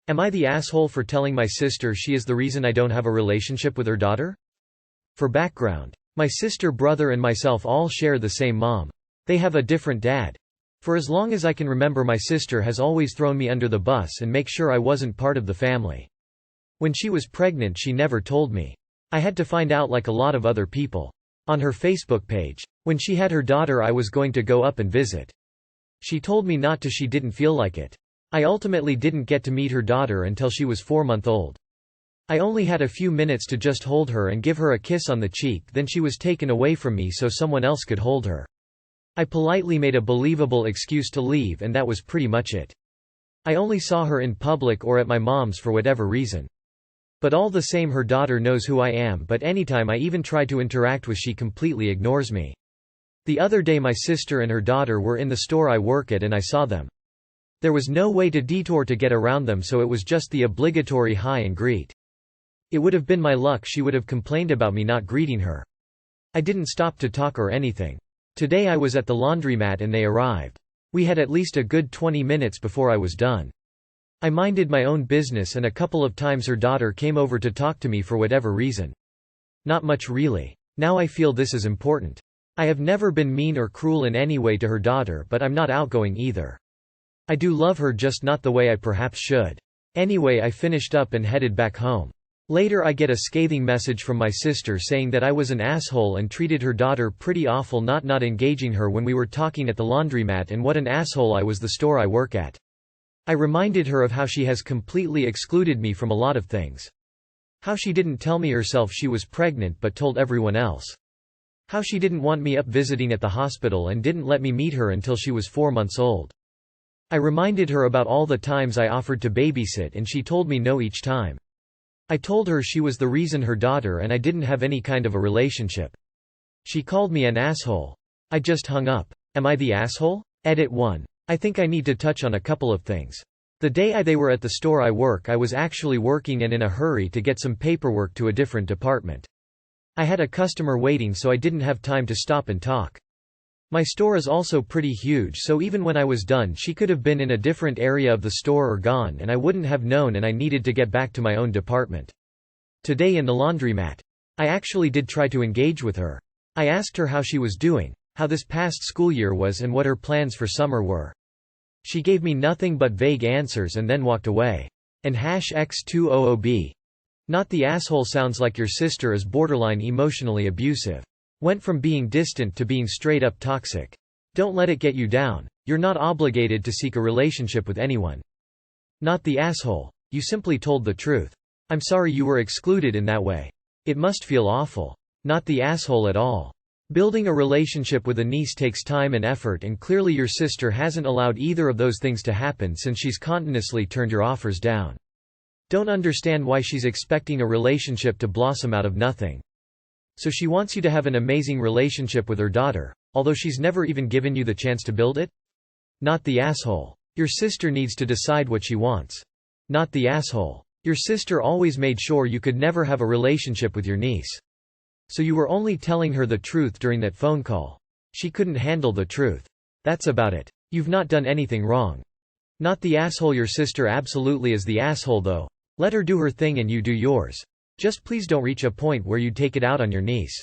Am I the asshole for telling my sister she is the reason I don't have a relationship with her daughter? For background, my sister, brother and myself all share the same mom. They have a different dad. For as long as I can remember, my sister has always thrown me under the bus and make sure I wasn't part of the family. When she was pregnant, she never told me. I had to find out like a lot of other people. On her Facebook page. When she had her daughter, I was going to go up and visit. She told me not to, she didn't feel like it. I ultimately didn't get to meet her daughter until she was 4 months old. I only had a few minutes to just hold her and give her a kiss on the cheek, then she was taken away from me so someone else could hold her. I politely made a believable excuse to leave, and that was pretty much it. I only saw her in public or at my mom's for whatever reason. But all the same, her daughter knows who I am, but anytime I even try to interact with, she completely ignores me. The other day my sister and her daughter were in the store I work at and I saw them. There was no way to detour to get around them, so it was just the obligatory hi and greet. It would have been my luck she would have complained about me not greeting her. I didn't stop to talk or anything. Today I was at the laundromat and they arrived. We had at least a good 20 minutes before I was done. I minded my own business, and a couple of times her daughter came over to talk to me for whatever reason. Not much really. Now I feel this is important. I have never been mean or cruel in any way to her daughter, but I'm not outgoing either. I do love her, just not the way I perhaps should. Anyway, I finished up and headed back home. Later I get a scathing message from my sister saying that I was an asshole and treated her daughter pretty awful, not engaging her when we were talking at the laundromat, and what an asshole I was, the store I work at. I reminded her of how she has completely excluded me from a lot of things. How she didn't tell me herself she was pregnant but told everyone else. How she didn't want me up visiting at the hospital and didn't let me meet her until she was 4 months old. I reminded her about all the times I offered to babysit and she told me no each time. I told her she was the reason her daughter and I didn't have any kind of a relationship. She called me an asshole. I just hung up. Am I the asshole? Edit 1. I think I need to touch on a couple of things. The day they were at the store I work, I was actually working and in a hurry to get some paperwork to a different department. I had a customer waiting, so I didn't have time to stop and talk. My store is also pretty huge, so even when I was done she could have been in a different area of the store or gone and I wouldn't have known, and I needed to get back to my own department. Today in the laundromat, I actually did try to engage with her. I asked her how she was doing, how this past school year was, and what her plans for summer were. She gave me nothing but vague answers and then walked away. And #X200B. Not the asshole sounds like your sister is borderline emotionally abusive. Went from being distant to being straight up toxic. Don't let it get you down. You're not obligated to seek a relationship with anyone. Not the asshole. You simply told the truth. I'm sorry you were excluded in that way. It must feel awful. Not the asshole at all. Building a relationship with a niece takes time and effort, and clearly your sister hasn't allowed either of those things to happen since she's continuously turned your offers down. Don't understand why she's expecting a relationship to blossom out of nothing. So she wants you to have an amazing relationship with her daughter, although she's never even given you the chance to build it? Not the asshole. Your sister needs to decide what she wants. Not the asshole. Your sister always made sure you could never have a relationship with your niece. So you were only telling her the truth during that phone call. She couldn't handle the truth. That's about it. You've not done anything wrong. Not the asshole. Your sister absolutely is the asshole though. Let her do her thing and you do yours. Just please don't reach a point where you take it out on your niece.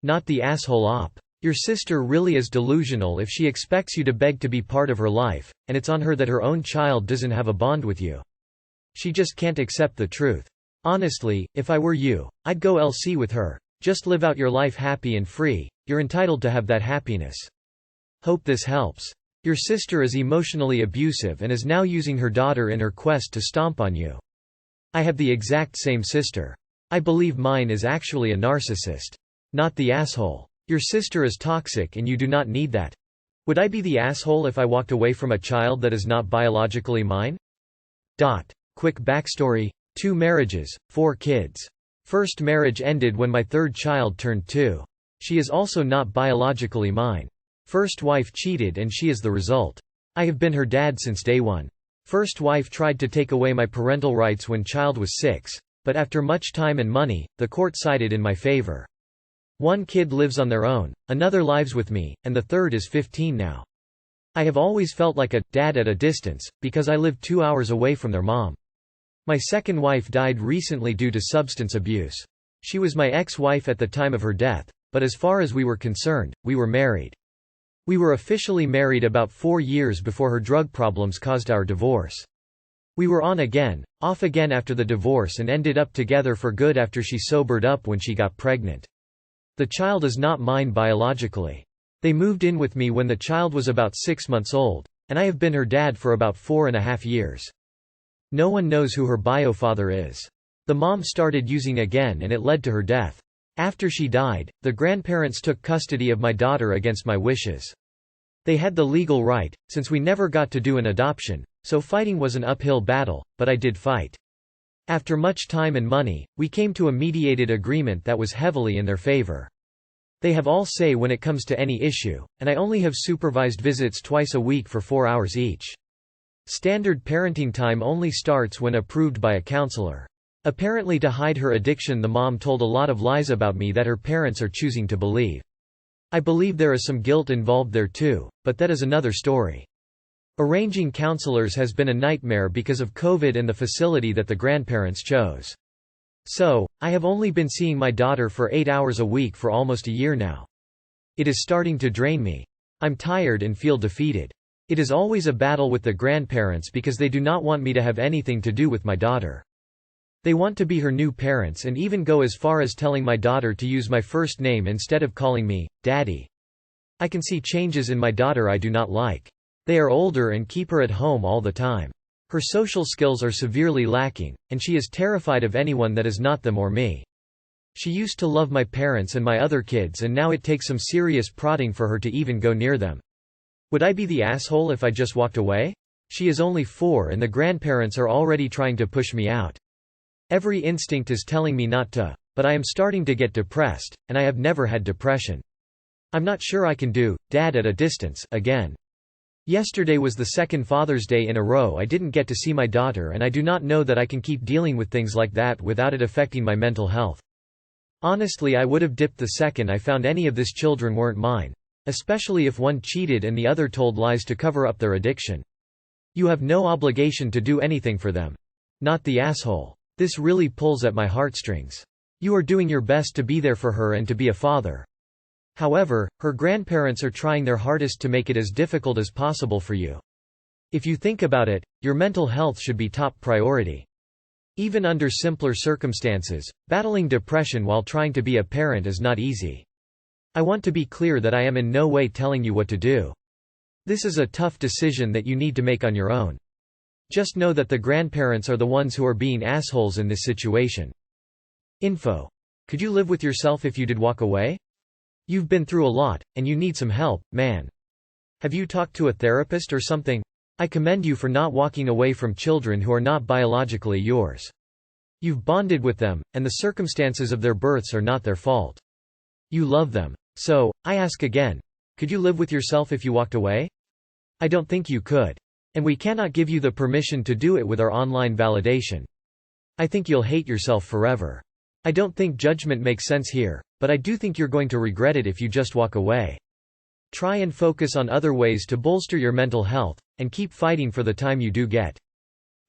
Not the asshole op. Your sister really is delusional if she expects you to beg to be part of her life, and it's on her that her own child doesn't have a bond with you. She just can't accept the truth. Honestly, if I were you, I'd go LC with her. Just live out your life happy and free. You're entitled to have that happiness. Hope this helps. Your sister is emotionally abusive and is now using her daughter in her quest to stomp on you. I have the exact same sister. I believe mine is actually a narcissist. Not the asshole. Your sister is toxic and you do not need that. Would I be the asshole if I walked away from a child that is not biologically mine? Quick backstory: 2 marriages, 4 kids. First marriage ended when my third child turned 2. She is also not biologically mine. First wife cheated and she is the result. I have been her dad since day one. First wife tried to take away my parental rights when child was 6, but after much time and money, the court sided in my favor. 1 kid lives on their own, another lives with me, and the third is 15 now. I have always felt like a dad at a distance, because I live 2 hours away from their mom. My second wife died recently due to substance abuse. She was my ex-wife at the time of her death, but as far as we were concerned, we were married. We were officially married about 4 years before her drug problems caused our divorce. We were on again, off again after the divorce and ended up together for good after she sobered up when she got pregnant. The child is not mine biologically. They moved in with me when the child was about 6 months old, and I have been her dad for about 4.5 years. No one knows who her bio-father is. The mom started using again and it led to her death. After she died, the grandparents took custody of my daughter against my wishes. They had the legal right, since we never got to do an adoption, so fighting was an uphill battle, but I did fight. After much time and money, we came to a mediated agreement that was heavily in their favor. They have all say when it comes to any issue, and I only have supervised visits twice a week for 4 hours each. Standard parenting time only starts when approved by a counselor. Apparently to hide her addiction, the mom told a lot of lies about me that her parents are choosing to believe. I believe there is some guilt involved there too, but that is another story. Arranging counselors has been a nightmare because of COVID and the facility that the grandparents chose. So, I have only been seeing my daughter for 8 hours a week for almost a year now. It is starting to drain me. I'm tired and feel defeated. It is always a battle with the grandparents because they do not want me to have anything to do with my daughter. They want to be her new parents and even go as far as telling my daughter to use my first name instead of calling me Daddy. I can see changes in my daughter I do not like. They are older and keep her at home all the time. Her social skills are severely lacking, and she is terrified of anyone that is not them or me. She used to love my parents and my other kids, and now it takes some serious prodding for her to even go near them. Would I be the asshole if I just walked away? She is only 4 and the grandparents are already trying to push me out. Every instinct is telling me not to, but I am starting to get depressed, and I have never had depression. I'm not sure I can do Dad at a distance again. Yesterday was the second Father's Day in a row I didn't get to see my daughter, and I do not know that I can keep dealing with things like that without it affecting my mental health. Honestly, I would have dipped the second I found any of these children weren't mine. Especially if one cheated and the other told lies to cover up their addiction. You have no obligation to do anything for them. Not the asshole. This really pulls at my heartstrings. You are doing your best to be there for her and to be a father. However, her grandparents are trying their hardest to make it as difficult as possible for you. If you think about it, your mental health should be top priority. Even under simpler circumstances, battling depression while trying to be a parent is not easy. I want to be clear that I am in no way telling you what to do. This is a tough decision that you need to make on your own. Just know that the grandparents are the ones who are being assholes in this situation. Info. Could you live with yourself if you did walk away? You've been through a lot, and you need some help, man. Have you talked to a therapist or something? I commend you for not walking away from children who are not biologically yours. You've bonded with them, and the circumstances of their births are not their fault. You love them. So, I ask again, could you live with yourself if you walked away? I don't think you could. And we cannot give you the permission to do it with our online validation. I think you'll hate yourself forever. I don't think judgment makes sense here, but I do think you're going to regret it if you just walk away. Try and focus on other ways to bolster your mental health, and keep fighting for the time you do get.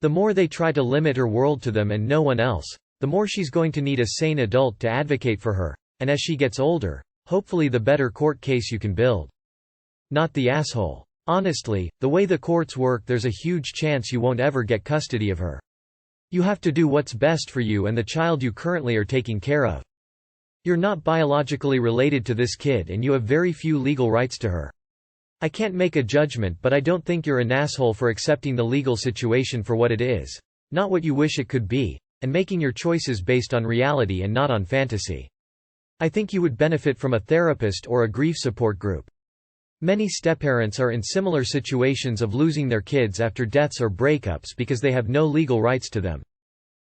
The more they try to limit her world to them and no one else, the more she's going to need a sane adult to advocate for her, and as she gets older, hopefully the better court case you can build. Not the asshole. Honestly, the way the courts work, there's a huge chance you won't ever get custody of her. You have to do what's best for you and the child you currently are taking care of. You're not biologically related to this kid and you have very few legal rights to her. I can't make a judgment, but I don't think you're an asshole for accepting the legal situation for what it is, not what you wish it could be, and making your choices based on reality and not on fantasy. I think you would benefit from a therapist or a grief support group. Many stepparents are in similar situations of losing their kids after deaths or breakups because they have no legal rights to them.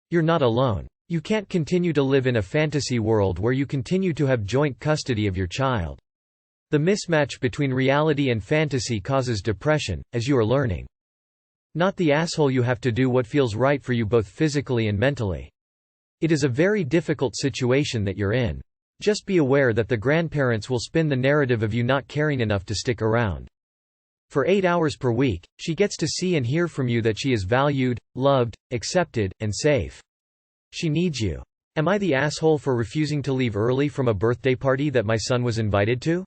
You're not alone. You can't continue to live in a fantasy world where you continue to have joint custody of your child. The mismatch between reality and fantasy causes depression, as you are learning. Not the asshole. You have to do what feels right for you both physically and mentally. It is a very difficult situation that you're in. Just be aware that the grandparents will spin the narrative of you not caring enough to stick around. For 8 hours per week, she gets to see and hear from you that she is valued, loved, accepted, and safe. She needs you. Am I the asshole for refusing to leave early from a birthday party that my son was invited to?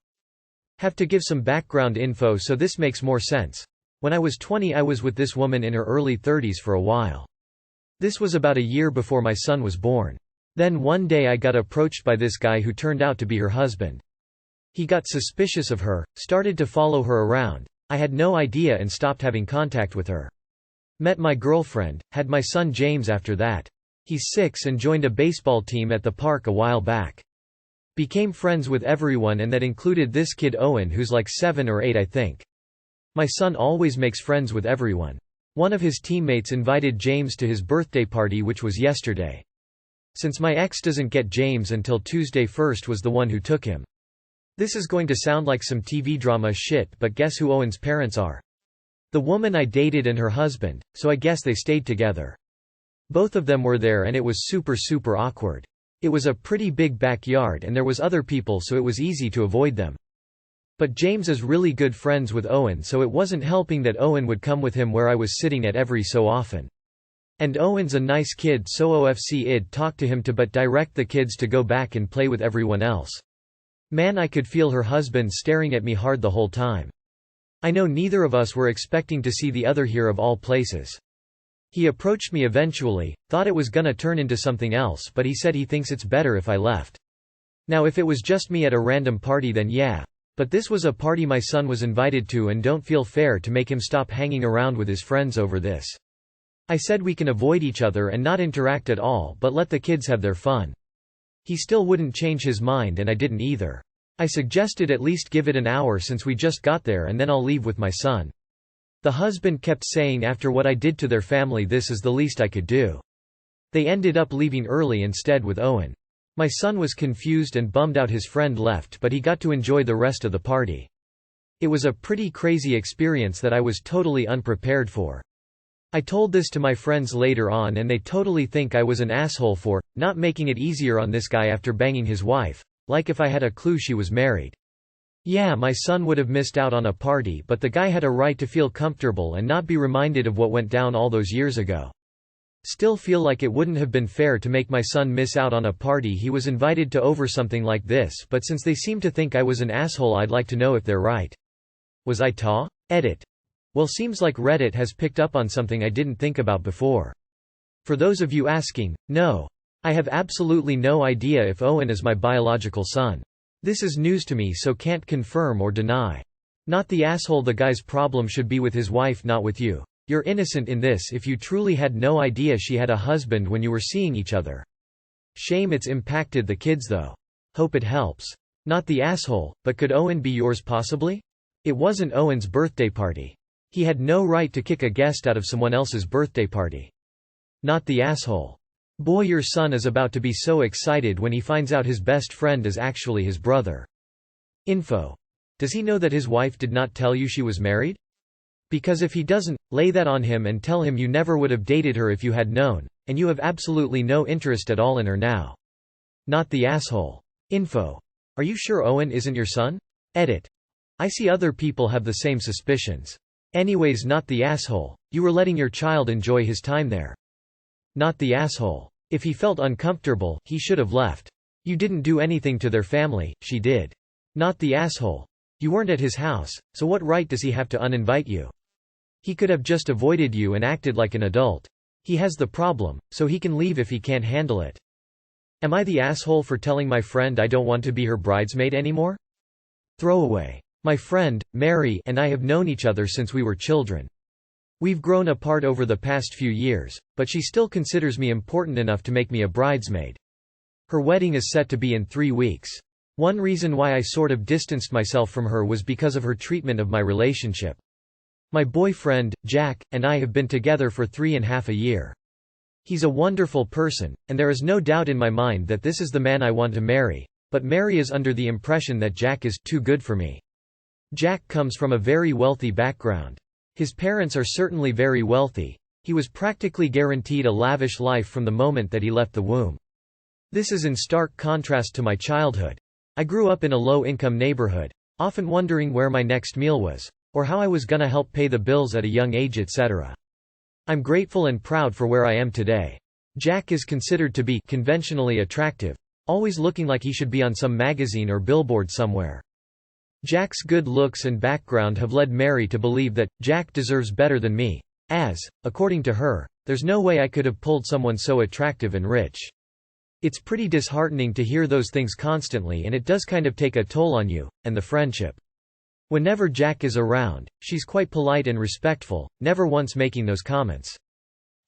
Have to give some background info so this makes more sense. When I was 20, I was with this woman in her early 30s for a while. This was about a year before my son was born. Then one day I got approached by this guy who turned out to be her husband. He got suspicious of her, started to follow her around. I had no idea and stopped having contact with her. Met my girlfriend, had my son James after that. He's 6 and joined a baseball team at the park a while back. Became friends with everyone, and that included this kid Owen, who's like 7 or 8 I think. My son always makes friends with everyone. One of his teammates invited James to his birthday party, which was yesterday. Since my ex doesn't get James until Tuesday, first was the one who took him. This is going to sound like some TV drama shit, but guess who Owen's parents are? The woman I dated and her husband, so I guess they stayed together. Both of them were there and it was super awkward. It was a pretty big backyard and there was other people, so it was easy to avoid them. But James is really good friends with Owen, so it wasn't helping that Owen would come with him where I was sitting at every so often. And Owen's a nice kid, so I'd talk to him to but direct the kids to go back and play with everyone else. Man, I could feel her husband staring at me hard the whole time. I know neither of us were expecting to see the other here of all places. He approached me eventually, thought it was gonna turn into something else, but he said he thinks it's better if I left. Now if it was just me at a random party then yeah. But this was a party my son was invited to, and don't feel fair to make him stop hanging around with his friends over this. I said we can avoid each other and not interact at all, but let the kids have their fun. He still wouldn't change his mind, and I didn't either. I suggested at least give it an hour since we just got there, and then I'll leave with my son. The husband kept saying after what I did to their family this is the least I could do. They ended up leaving early instead with Owen. My son was confused and bummed out his friend left, but he got to enjoy the rest of the party. It was a pretty crazy experience that I was totally unprepared for. I told this to my friends later on and they totally think I was an asshole for not making it easier on this guy after banging his wife, like if I had a clue she was married. Yeah, my son would have missed out on a party, but the guy had a right to feel comfortable and not be reminded of what went down all those years ago. Still feel like it wouldn't have been fair to make my son miss out on a party he was invited to over something like this, but since they seem to think I was an asshole, I'd like to know if they're right. Was I ta? Edit. Well, seems like Reddit has picked up on something I didn't think about before. For those of you asking, no. I have absolutely no idea if Owen is my biological son. This is news to me, so can't confirm or deny. Not the asshole, the guy's problem should be with his wife, not with you. You're innocent in this if you truly had no idea she had a husband when you were seeing each other. Shame it's impacted the kids though. Hope it helps. Not the asshole, but could Owen be yours possibly? It wasn't Owen's birthday party. He had no right to kick a guest out of someone else's birthday party. Not the asshole. Boy, your son is about to be so excited when he finds out his best friend is actually his brother. Info. Does he know that his wife did not tell you she was married? Because if he doesn't, lay that on him and tell him you never would have dated her if you had known, and you have absolutely no interest at all in her now. Not the asshole. Info. Are you sure Owen isn't your son? Edit. I see other people have the same suspicions. Anyways, not the asshole. You were letting your child enjoy his time there. Not the asshole. If he felt uncomfortable, he should have left. You didn't do anything to their family, she did. Not the asshole. You weren't at his house, so what right does he have to uninvite you? He could have just avoided you and acted like an adult. He has the problem, so he can leave if he can't handle it. Am I the asshole for telling my friend I don't want to be her bridesmaid anymore? Throwaway. My friend, Mary, and I have known each other since we were children. We've grown apart over the past few years, but she still considers me important enough to make me a bridesmaid. Her wedding is set to be in 3 weeks. One reason why I sort of distanced myself from her was because of her treatment of my relationship. My boyfriend, Jack, and I have been together for 3.5 years. He's a wonderful person, and there is no doubt in my mind that this is the man I want to marry, but Mary is under the impression that Jack is too good for me. Jack comes from a very wealthy background. His parents are certainly very wealthy. He was practically guaranteed a lavish life from the moment that he left the womb. This is in stark contrast to my childhood. I grew up in a low-income neighborhood, often wondering where my next meal was. or how I was gonna help pay the bills at a young age, etc. I'm grateful and proud for where I am today. Jack is considered to be conventionally attractive, always looking like he should be on some magazine or billboard somewhere. Jack's good looks and background have led Mary to believe that Jack deserves better than me, as, according to her, there's no way I could have pulled someone so attractive and rich. It's pretty disheartening to hear those things constantly, and it does kind of take a toll on you, and the friendship. Whenever Jack is around, she's quite polite and respectful, never once making those comments.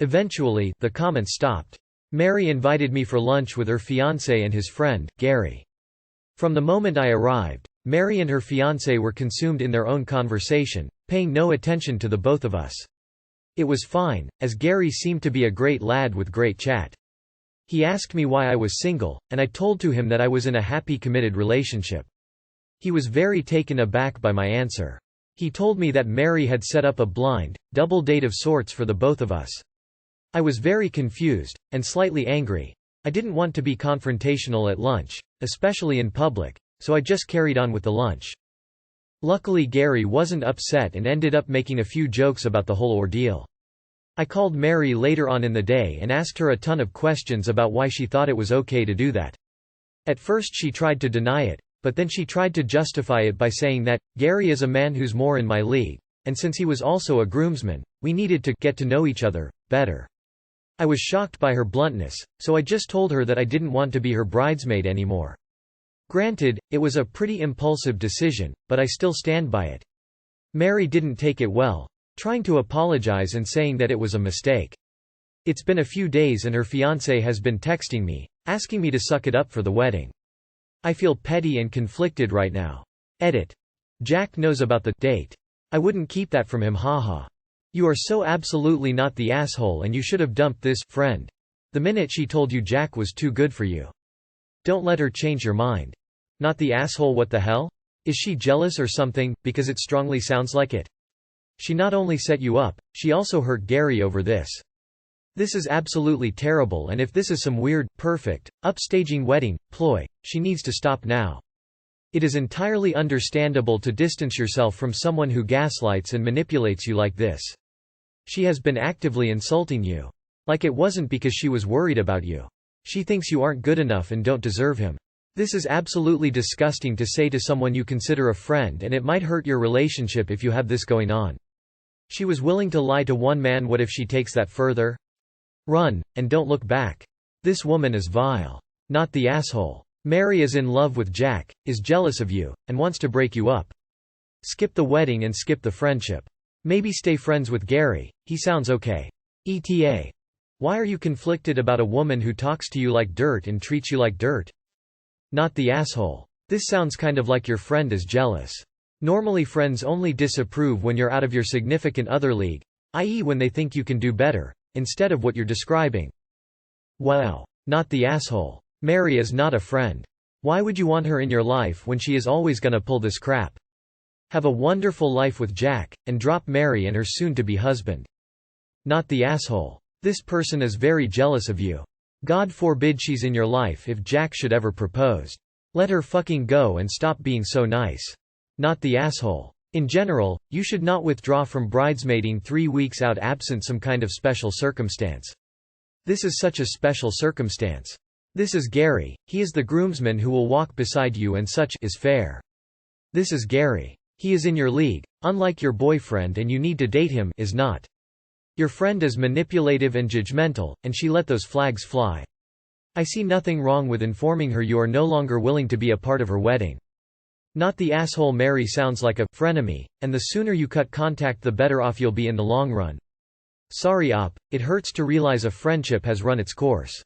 Eventually, the comments stopped. Mary invited me for lunch with her fiancé and his friend, Gary. From the moment I arrived, Mary and her fiancé were consumed in their own conversation, paying no attention to the both of us. It was fine, as Gary seemed to be a great lad with great chat. He asked me why I was single, and I told to him that I was in a happy committed relationship. He was very taken aback by my answer. He told me that Mary had set up a blind, double date of sorts for the both of us. I was very confused, and slightly angry. I didn't want to be confrontational at lunch, especially in public, so I just carried on with the lunch. Luckily Gary wasn't upset and ended up making a few jokes about the whole ordeal. I called Mary later on in the day and asked her a ton of questions about why she thought it was okay to do that. At first she tried to deny it, but then she tried to justify it by saying that, Gary is a man who's more in my league, and since he was also a groomsman, we needed to get to know each other better. I was shocked by her bluntness, so I just told her that I didn't want to be her bridesmaid anymore. Granted, it was a pretty impulsive decision, but I still stand by it. Mary didn't take it well, trying to apologize and saying that it was a mistake. It's been a few days and her fiancé has been texting me, asking me to suck it up for the wedding. I feel petty and conflicted right now. Edit. Jack knows about the date. I wouldn't keep that from him, haha. You are so absolutely not the asshole, and you should have dumped this friend the minute she told you Jack was too good for you. Don't let her change your mind. Not the asshole, what the hell? Is she jealous or something, because it strongly sounds like it? She not only set you up, she also hurt Gary over this. This is absolutely terrible, and if this is some weird, perfect, upstaging wedding ploy, she needs to stop now. It is entirely understandable to distance yourself from someone who gaslights and manipulates you like this. She has been actively insulting you. Like it wasn't because she was worried about you. She thinks you aren't good enough and don't deserve him. This is absolutely disgusting to say to someone you consider a friend, and it might hurt your relationship if you have this going on. She was willing to lie to one man. What if she takes that further? Run, and don't look back. This woman is vile. Not the asshole. Mary is in love with Jack, is jealous of you, and wants to break you up. Skip the wedding and skip the friendship. Maybe stay friends with Gary, he sounds okay. ETA. Why are you conflicted about a woman who talks to you like dirt and treats you like dirt? Not the asshole. This sounds kind of like your friend is jealous. Normally friends only disapprove when you're out of your significant other league, i.e. when they think you can do better, instead of what you're describing. Wow. Not the asshole. Mary is not a friend. Why would you want her in your life when she is always gonna pull this crap? Have a wonderful life with Jack, and drop Mary and her soon-to-be husband. Not the asshole. This person is very jealous of you. God forbid she's in your life if Jack should ever propose. Let her fucking go and stop being so nice. Not the asshole. In general, you should not withdraw from bridesmaiding 3 weeks out absent some kind of special circumstance. This is such a special circumstance. This is Gary, he is the groomsman who will walk beside you, and such is fair. This is Gary. He is in your league, unlike your boyfriend, and you need to date him is not. Your friend is manipulative and judgmental, and she let those flags fly. I see nothing wrong with informing her you are no longer willing to be a part of her wedding. Not the asshole. Mary sounds like a frenemy, and the sooner you cut contact the better off you'll be in the long run. Sorry op, it hurts to realize a friendship has run its course.